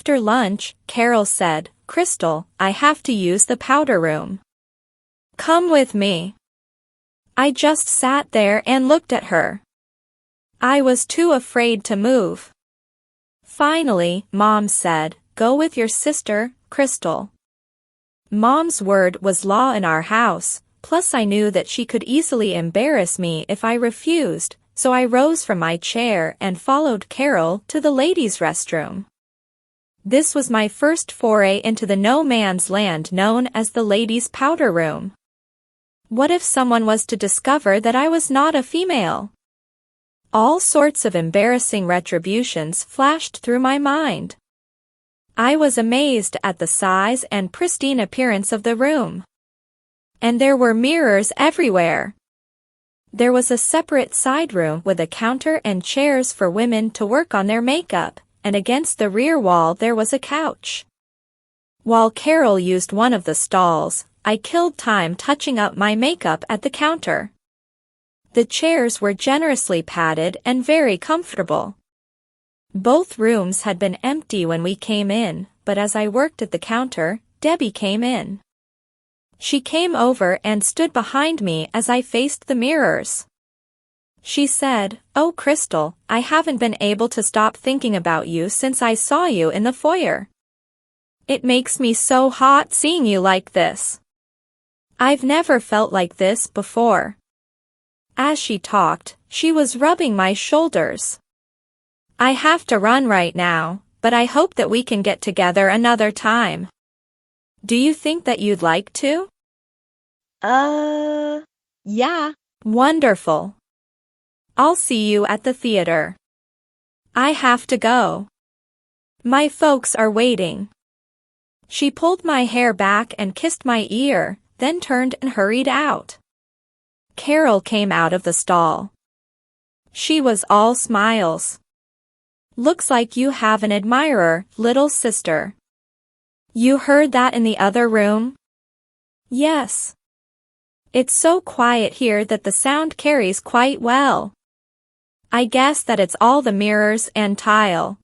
After lunch, Carol said, "Crystal, I have to use the powder room. Come with me." I just sat there and looked at her. I was too afraid to move. Finally, Mom said, "Go with your sister, Crystal." Mom's word was law in our house, plus I knew that she could easily embarrass me if I refused, so I rose from my chair and followed Carol to the ladies' restroom. This was my first foray into the no-man's land known as the ladies' powder room. What if someone was to discover that I was not a female? All sorts of embarrassing retributions flashed through my mind. I was amazed at the size and pristine appearance of the room. And there were mirrors everywhere. There was a separate side room with a counter and chairs for women to work on their makeup, and against the rear wall there was a couch. While Carol used one of the stalls, I killed time touching up my makeup at the counter. The chairs were generously padded and very comfortable. Both rooms had been empty when we came in, but as I worked at the counter, Debbie came in. She came over and stood behind me as I faced the mirrors. She said, "Oh, Crystal, I haven't been able to stop thinking about you since I saw you in the foyer. It makes me so hot seeing you like this. I've never felt like this before." As she talked, she was rubbing my shoulders. "I have to run right now, but I hope that we can get together another time. Do you think that you'd like to?" Yeah. Wonderful. I'll see you at the theater. I have to go. My folks are waiting." She pulled my hair back and kissed my ear, then turned and hurried out. Carol came out of the stall. She was all smiles. "Looks like you have an admirer, little sister. You heard that in the other room?" "Yes. It's so quiet here that the sound carries quite well. I guess that it's all the mirrors and tile.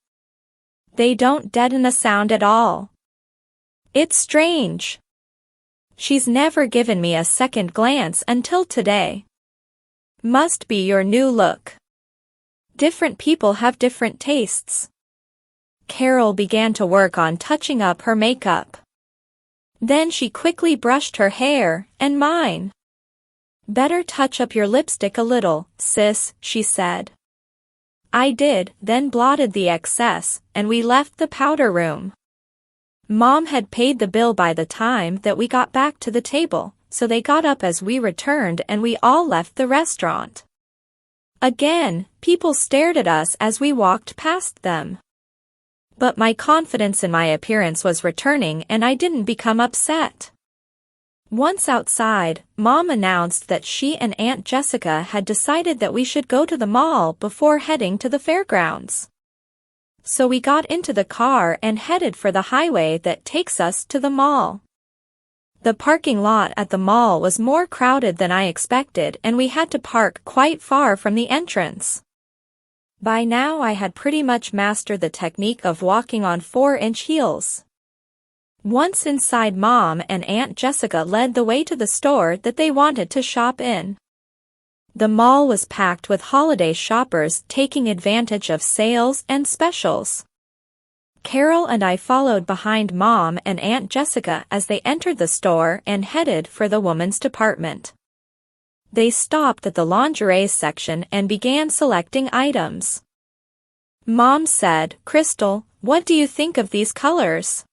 They don't deaden the sound at all. It's strange. She's never given me a second glance until today. Must be your new look. Different people have different tastes." Carol began to work on touching up her makeup. Then she quickly brushed her hair and mine. "Better touch up your lipstick a little, sis," she said. I did, then blotted the excess, and we left the powder room. Mom had paid the bill by the time that we got back to the table, so they got up as we returned and we all left the restaurant. Again, people stared at us as we walked past them. But my confidence in my appearance was returning and I didn't become upset. Once outside, Mom announced that she and Aunt Jessica had decided that we should go to the mall before heading to the fairgrounds. So we got into the car and headed for the highway that takes us to the mall. The parking lot at the mall was more crowded than I expected and we had to park quite far from the entrance. By now I had pretty much mastered the technique of walking on 4-inch heels. Once inside, Mom and Aunt Jessica led the way to the store that they wanted to shop in. The mall was packed with holiday shoppers taking advantage of sales and specials. Carol and I followed behind Mom and Aunt Jessica as they entered the store and headed for the women's department. They stopped at the lingerie section and began selecting items. Mom said, "Crystal, what do you think of these colors?"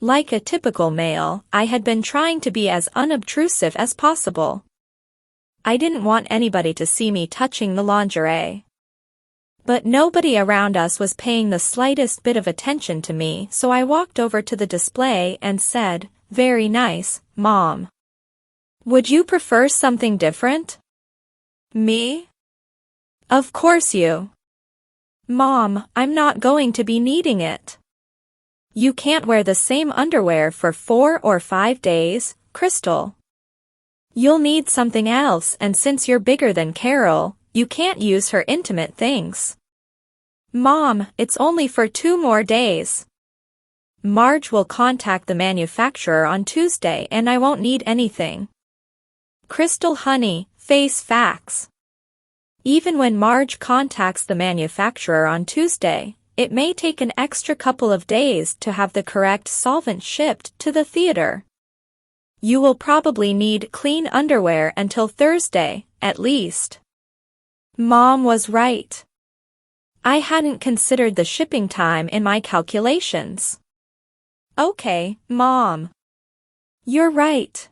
Like a typical male, I had been trying to be as unobtrusive as possible. I didn't want anybody to see me touching the lingerie. But nobody around us was paying the slightest bit of attention to me, so I walked over to the display and said, "Very nice, Mom. Would you prefer something different?" "Me? Of course you." "Mom, I'm not going to be needing it." "You can't wear the same underwear for 4 or 5 days, Crystal. You'll need something else, and since you're bigger than Carol, you can't use her intimate things." "Mom, it's only for 2 more days. Marge will contact the manufacturer on Tuesday and I won't need anything. Crystal honey, face facts. Even when Marge contacts the manufacturer on Tuesday, it may take an extra couple of days to have the correct solvent shipped to the theater. You will probably need clean underwear until Thursday, at least. Mom was right. I hadn't considered the shipping time in my calculations. Okay, Mom. You're right.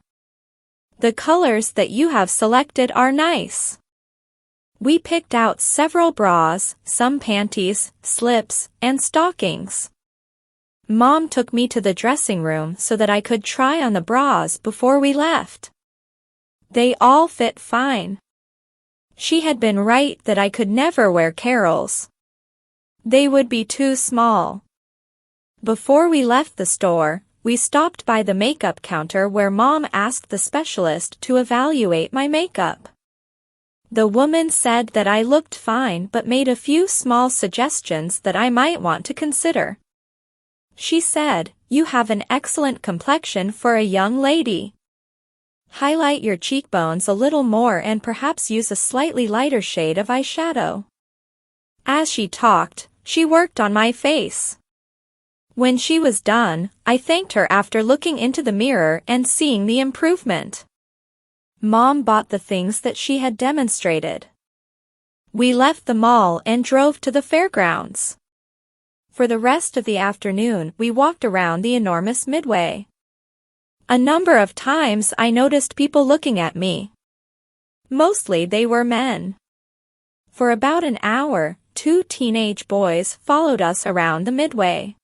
The colors that you have selected are nice. We picked out several bras, some panties, slips, and stockings. Mom took me to the dressing room so that I could try on the bras before we left. They all fit fine. She had been right that I could never wear Carol's. They would be too small. Before we left the store, we stopped by the makeup counter where Mom asked the specialist to evaluate my makeup. The woman said that I looked fine but made a few small suggestions that I might want to consider. She said, "You have an excellent complexion for a young lady. Highlight your cheekbones a little more and perhaps use a slightly lighter shade of eyeshadow." As she talked, she worked on my face. When she was done, I thanked her after looking into the mirror and seeing the improvement. Mom bought the things that she had demonstrated. We left the mall and drove to the fairgrounds. For the rest of the afternoon, we walked around the enormous midway. A number of times I noticed people looking at me. Mostly they were men. For about an hour, 2 teenage boys followed us around the midway.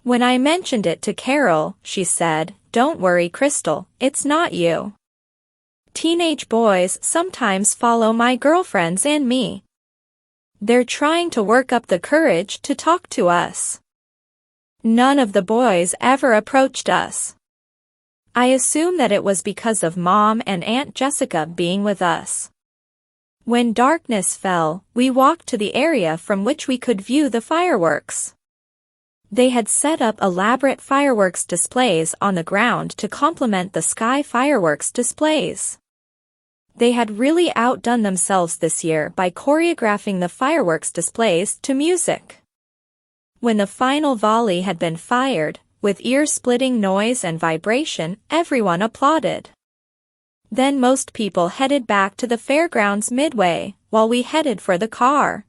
When I mentioned it to Carol, she said, "Don't worry, Crystal, it's not you." Teenage boys sometimes follow my girlfriends and me. They're trying to work up the courage to talk to us. None of the boys ever approached us. I assume that it was because of Mom and Aunt Jessica being with us. When darkness fell, we walked to the area from which we could view the fireworks. They had set up elaborate fireworks displays on the ground to complement the sky fireworks displays. They had really outdone themselves this year by choreographing the fireworks displays to music. When the final volley had been fired, with ear-splitting noise and vibration, everyone applauded. Then most people headed back to the fairgrounds midway, while we headed for the car.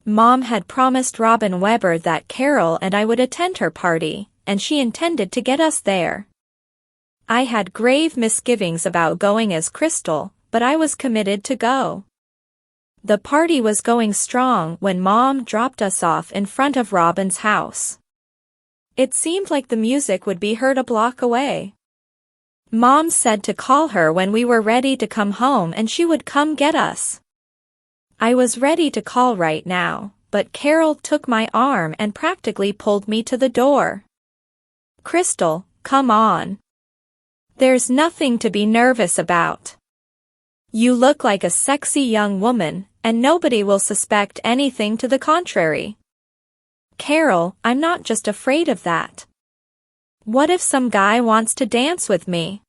Mom had promised Robin Weber that Carol and I would attend her party, and she intended to get us there. I had grave misgivings about going as Crystal, but I was committed to go. The party was going strong when Mom dropped us off in front of Robin's house. It seemed like the music would be heard a block away. Mom said to call her when we were ready to come home and she would come get us. I was ready to call right now, but Carol took my arm and practically pulled me to the door. "Crystal, come on. There's nothing to be nervous about. You look like a sexy young woman, and nobody will suspect anything to the contrary." "Carol, I'm not just afraid of that. What if some guy wants to dance with me?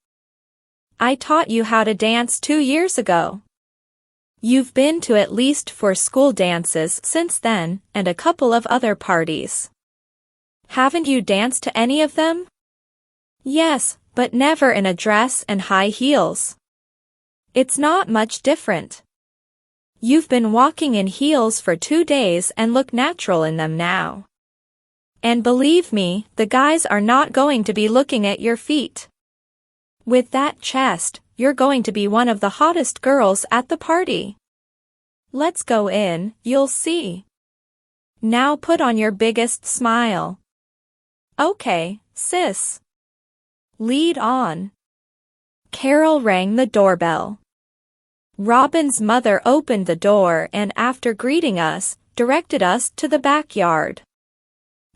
I taught you how to dance 2 years ago. You've been to at least 4 school dances since then, and a couple of other parties. Haven't you danced to any of them?" "Yes, but never in a dress and high heels. It's not much different. You've been walking in heels for 2 days and look natural in them now. And believe me, the guys are not going to be looking at your feet. With that chest, you're going to be one of the hottest girls at the party. Let's go in, you'll see. Now put on your biggest smile." "Okay, sis. Lead on." Carol rang the doorbell. Robin's mother opened the door and after greeting us, directed us to the backyard.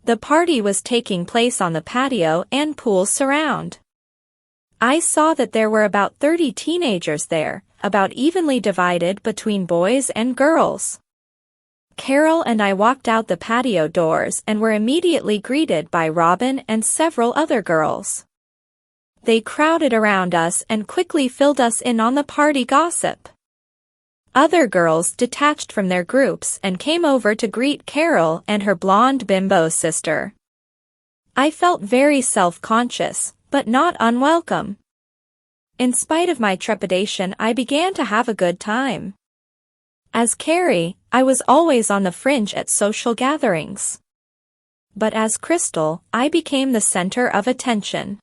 The party was taking place on the patio and pool surround. I saw that there were about 30 teenagers there, about evenly divided between boys and girls. Carol and I walked out the patio doors and were immediately greeted by Robin and several other girls. They crowded around us and quickly filled us in on the party gossip. Other girls detached from their groups and came over to greet Carol and her blonde bimbo sister. I felt very self-conscious, but not unwelcome. In spite of my trepidation, I began to have a good time. As Carrie, I was always on the fringe at social gatherings. But as Crystal, I became the center of attention.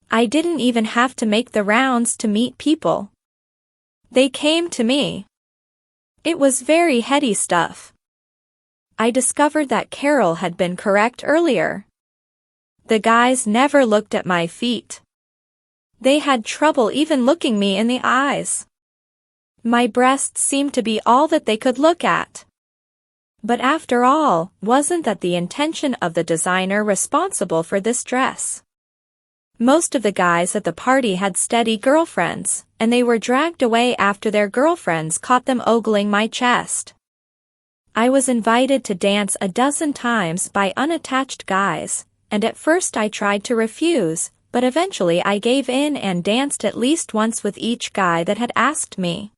I didn't even have to make the rounds to meet people. They came to me. It was very heady stuff. I discovered that Carol had been correct earlier. The guys never looked at my feet. They had trouble even looking me in the eyes. My breasts seemed to be all that they could look at. But after all, wasn't that the intention of the designer responsible for this dress? Most of the guys at the party had steady girlfriends, and they were dragged away after their girlfriends caught them ogling my chest. I was invited to dance a dozen times by unattached guys, and at first I tried to refuse, but eventually I gave in and danced at least once with each guy that had asked me.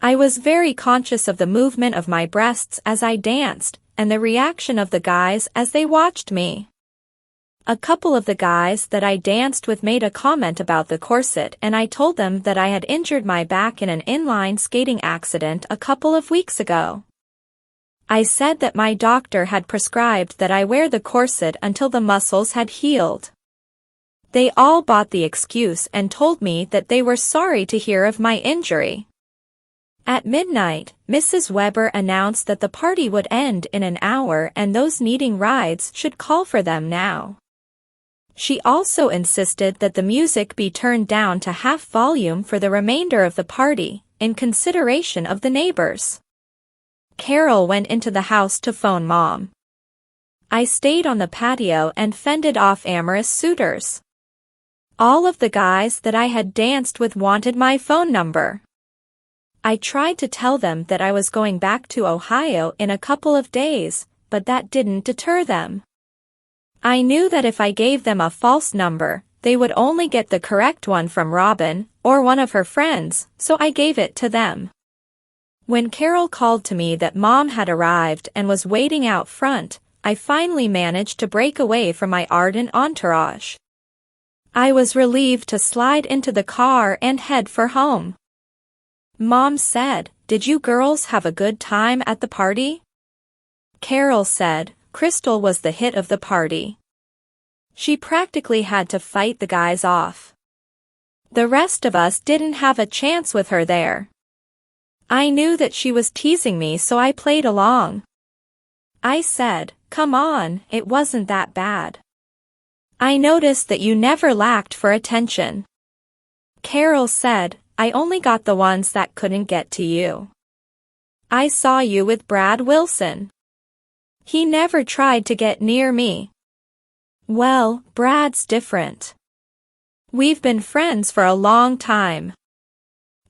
I was very conscious of the movement of my breasts as I danced, and the reaction of the guys as they watched me. A couple of the guys that I danced with made a comment about the corset, and I told them that I had injured my back in an inline skating accident a couple of weeks ago. I said that my doctor had prescribed that I wear the corset until the muscles had healed. They all bought the excuse and told me that they were sorry to hear of my injury. At midnight, Mrs. Weber announced that the party would end in an hour and those needing rides should call for them now. She also insisted that the music be turned down to half volume for the remainder of the party, in consideration of the neighbors. Carol went into the house to phone Mom. I stayed on the patio and fended off amorous suitors. All of the guys that I had danced with wanted my phone number. I tried to tell them that I was going back to Ohio in a couple of days, but that didn't deter them. I knew that if I gave them a false number, they would only get the correct one from Robin, or one of her friends, so I gave it to them. When Carol called to me that Mom had arrived and was waiting out front, I finally managed to break away from my ardent entourage. I was relieved to slide into the car and head for home. Mom said, "Did you girls have a good time at the party?" Carol said, "Crystal was the hit of the party. She practically had to fight the guys off. The rest of us didn't have a chance with her there. I knew that she was teasing me, so I played along. I said, 'Come on, it wasn't that bad. I noticed that you never lacked for attention.' Carol said, 'I only got the ones that couldn't get to you. I saw you with Brad Wilson. He never tried to get near me.' Well, Brad's different. We've been friends for a long time.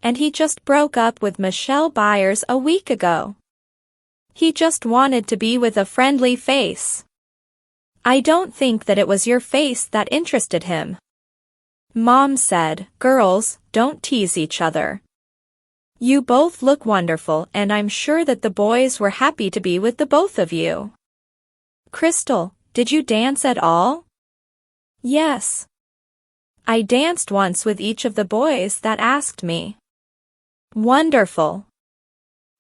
And he just broke up with Michelle Byers a week ago. He just wanted to be with a friendly face. I don't think that it was your face that interested him." Mom said, "Girls, don't tease each other. You both look wonderful, and I'm sure that the boys were happy to be with the both of you." "Crystal, did you dance at all?" "Yes. I danced once with each of the boys that asked me." "Wonderful.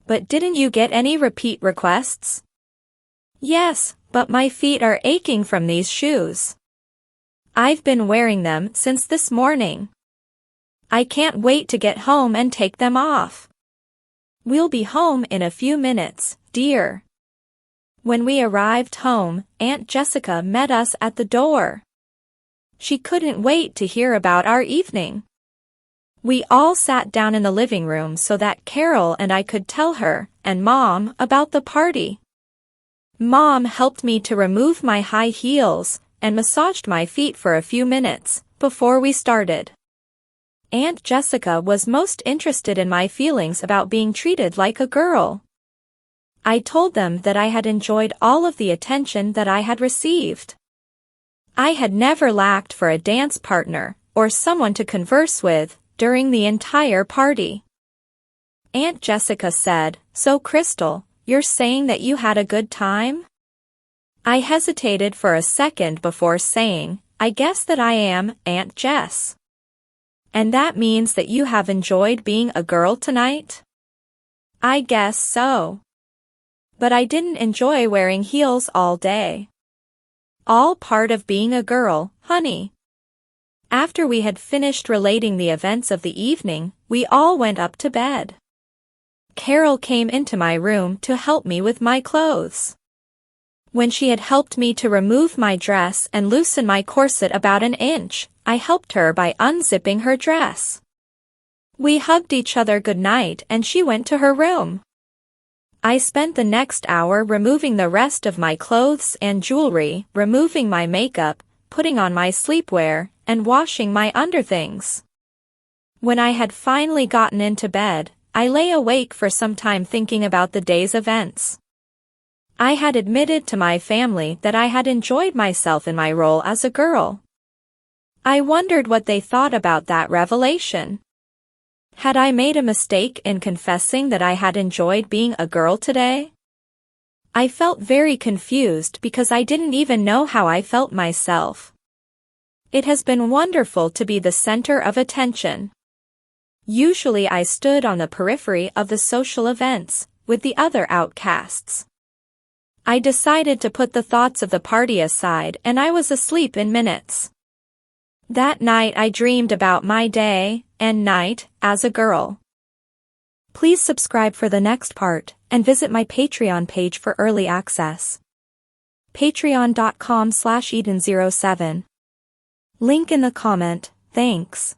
But didn't you get any repeat requests?" "Yes, but my feet are aching from these shoes. I've been wearing them since this morning. I can't wait to get home and take them off." "We'll be home in a few minutes, dear." When we arrived home, Aunt Jessica met us at the door. She couldn't wait to hear about our evening. We all sat down in the living room so that Carol and I could tell her and Mom about the party. Mom helped me to remove my high heels and massaged my feet for a few minutes before we started. Aunt Jessica was most interested in my feelings about being treated like a girl. I told them that I had enjoyed all of the attention that I had received. I had never lacked for a dance partner, or someone to converse with, during the entire party. Aunt Jessica said, "So Crystal, you're saying that you had a good time?" I hesitated for a second before saying, "I guess that I am, Aunt Jess." "And that means that you have enjoyed being a girl tonight?" "I guess so. But I didn't enjoy wearing heels all day." "All part of being a girl, honey." After we had finished relating the events of the evening, we all went up to bed. Carol came into my room to help me with my clothes. When she had helped me to remove my dress and loosen my corset about an inch, I helped her by unzipping her dress. We hugged each other goodnight and she went to her room. I spent the next hour removing the rest of my clothes and jewelry, removing my makeup, putting on my sleepwear, and washing my underthings. When I had finally gotten into bed, I lay awake for some time thinking about the day's events. I had admitted to my family that I had enjoyed myself in my role as a girl. I wondered what they thought about that revelation. Had I made a mistake in confessing that I had enjoyed being a girl today? I felt very confused because I didn't even know how I felt myself. It has been wonderful to be the center of attention. Usually I stood on the periphery of the social events, with the other outcasts. I decided to put the thoughts of the party aside and I was asleep in minutes. That night I dreamed about my day and night as a girl. Please subscribe for the next part and visit my Patreon page for early access. Patreon.com/Eden07. Link in the comment. Thanks.